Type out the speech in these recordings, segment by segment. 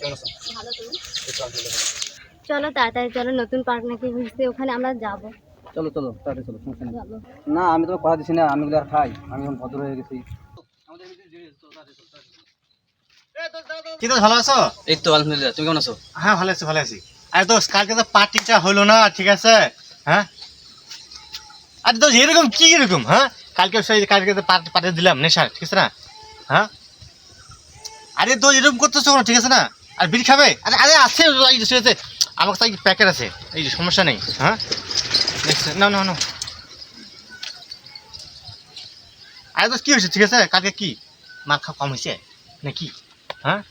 ভালো তুমি? চলো তাড়াতাড়ি চলো, নতুন পার্ক নাকি হয়েছে, ওখানে আমরা যাব। চলো চলো তাড়াতাড়ি চলো, সমস্যা নেই। না আমি তোমাকে কথা দিচ্ছি না, আমি এগুলো আর খাই, আমি এখন ভদ্র হয়ে গেছি। কি দোষ, ভালো আছো? এই তো আলহামদুলিল্লাহ, তুমি কেমন আছো? হ্যাঁ ভালো আছি ভালো আছি। আরে দোষ, কালকে তো পার্টিটা হলো না, ঠিক আছে? হ্যাঁ আরে দোষ, এরকম কি এরকম? হ্যাঁ কালকে তো পার্টি দিলাম নেশার, ঠিক আছে না? হ্যাঁ আরে দোষ এরকম করতেছো কোনো, ঠিক আছে না? আর বিড়ি খাবে? আরে আরে আছে আমার কাছে প্যাকেট আছে, এই যে সমস্যা নেই। হ্যাঁ না না না, আরে দোষ কি হয়েছে, ঠিক আছে? কালকে কি মার খাওয়া কম হয়েছে নাকি? হ্যাঁ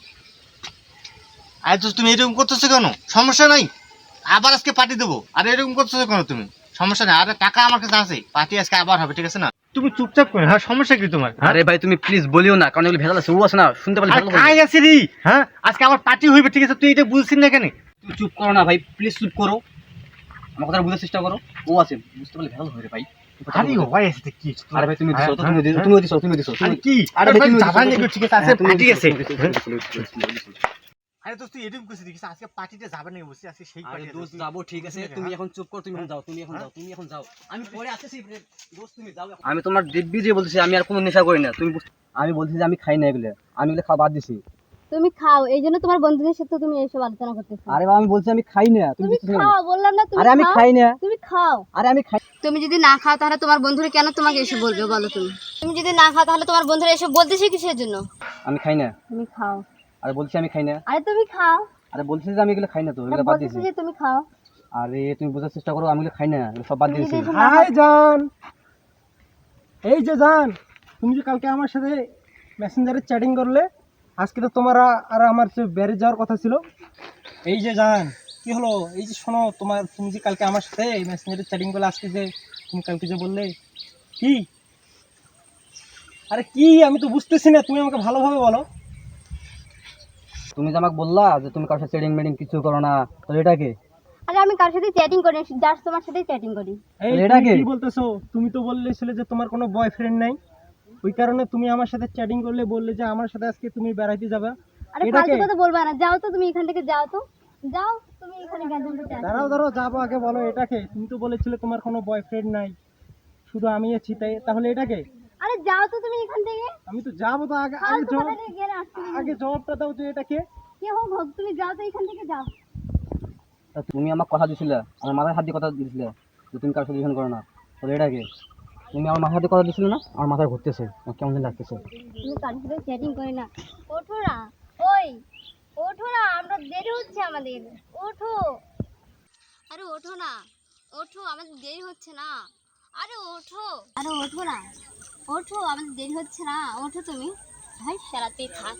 আরে তো তুমি এরকম করতেছো কেন? সমস্যা নাই, আবার আজকে পার্টি দেবো। আর এরকম করতেছো কেন তুমি? সমস্যা নেই, আরে টাকা আমার কাছে আছে, পার্টি আজকে আবার হবে, ঠিক আছে না? তুমি চুপচাপ করে, হ্যাঁ সমস্যা কি তোমার? আরে ভাই তুমি প্লিজ বলিও না, কারণ এগুলো ভেজাল আছে, ও আছে না, শুনতে পারলে ভেজাল কাজ আছে রে। হ্যাঁ আজকে আবার পার্টি হইবে, ঠিক আছে? তুই এটা বুঝছিস না কেন? তুমি চুপ করো না ভাই, প্লিজ চুপ করো, আমার কথা বোঝার চেষ্টা করো। ও আছে, বুঝতে পারলে ভেজাল হয় রে ভাই। আরে ও ভাই আছে কি? আরে ভাই তুমি দিছো, তুমি দিছো আরে কি? আরে ভাই যাবা নাকি? ঠিক আছে, আজকে পার্টি আছে। আরে দোস্ত তুই এরকম করছিস, দেখিস আজকে পার্টিতে যাবে নাকি বলছিস? আজকে সেই আরে পার্টি দোস্ত যাবো, ঠিক আছে, তুমি এখন চুপ করো, তুমি এখন যাও, তুমি এখন যাও, তুমি এখন যাও, আমি পরে আসতেছি। দোস্ত তুমি যাও, আমি তোমার দিব্যি দিয়ে বলতেছি, আমি আর কোনো নেশা করি না, তুমি আমি বলছি যে আমি খাই না এগুলো, আমি এগুলো খাওয়া বাদ দিছি। তুমি খাও, এই জন্য তোমার বন্ধুদের সাথে তুমি এইসব আলোচনা করতেছো। আরে বাবা আমি বলছি আমি খাই না, তুমি তুমি বুঝতেছো না? খাও, বললাম না তুমি আরে আমি খাও। খাই না, তুমি খাও। আরে আমি খাই। তুমি যদি না খাও তাহলে তোমার বন্ধুরা কেন তোমাকে এসে বলবে বলো? তুমি তুমি যদি না খাও তাহলে তোমার বন্ধুরা এসে বলতেছে কিসের জন্য? আমি খাই না। তুমি খাও। আরে বলছি আমি খাই না। আরে তুমি খাও। আরে বলছি যে আমি এগুলো খাই না, তো এগুলো বাদ দিছি। বলতেছে যে তুমি খাও। আরে তুমি বোঝার চেষ্টা করো, আমি এগুলো খাই না, এগুলো সব বাদ তুমি দিয়েছি। যদি না হাই জান, এই যে জান, তুমি যে কালকে আমার সাথে মেসেঞ্জারে চ্যাটিং করলে, আজকে তো তোমার আর আমার যে বেড়ে যাওয়ার কথা ছিল। এই যে জান, কি হলো? এই যে শোনো, তুমি যে কালকে আমার সাথে মেসেঞ্জারে চ্যাটিং করলে, আজকে যে তুমি কালকে যে বললে কি? আরে কি, আমি তো বুঝতেছি না, তুমি আমাকে ভালোভাবে বলো। তুমি যে আমাকে বললা যে তুমি কারোর সাথে চ্যাটিং মেটিং কিছু করো না, তো এটা কি? আরে আমি কার সাথে চ্যাটিং করি? জাস্ট তোমার সাথেই চ্যাটিং করি। এই এটা তুমি কি? কি বলতেছো? তুমি তো বললেছিলে যে তোমার কোনো বয়ফ্রেন্ড নাই, ওই কারণে তুমি আমার সাথে চ্যাটিং করলে, বললে যে আমার সাথে আজকে তুমি বেড়াইতে যাবে। আরে এটা ফালতু কে? কথা বলবা না, যাও তো তুমি এখান থেকে, যাও তো, যাও তুমি এখানে গ্যাঞ্জাম করতে আসো। দাঁড়াও যাবো, আগে বলো এটাকে। তুমি তো বলেছিলে তোমার কোনো বয়ফ্রেন্ড নাই, শুধু আমি আছি, তাহলে এটাকে? আরে যাও তো তুমি এখান থেকে। আমি তো যাবো, তো আগে আগে ফালতু জবাব, কথা নিয়ে জ্ঞান আসছে না। আগে জবাবটা দাও যে এটাকে। কে হোক হোক, তুমি যাও তো এখান থেকে, যাও। তা তুমি আমাকে কথা দিছিলে, আমার মাথায় হাত দিয়ে কথা দিয়েছিলে যে তুমি কারোর সাথে রিলেশন করো না, তাহলে এটা কি? তুমি আমার মাথায় হাতে কথা দিছিলে না? আমার মাথায় ঘুরতেছে, আমার কেমন যেন লাগতেছে। তুমি কার সাথে চ্যাটিং করে না? ওঠো না, ওই ওঠো না, আমরা দেরি হচ্ছে আমাদের। ওঠো, আরে ওঠো না, ওঠো, আমাদের দেরি হচ্ছে না। আরে ওঠো, আরে ওঠো না, ওঠো, আমাদের দেরি হচ্ছে না, ওঠো তুমি। ভাই সারাতে থাক।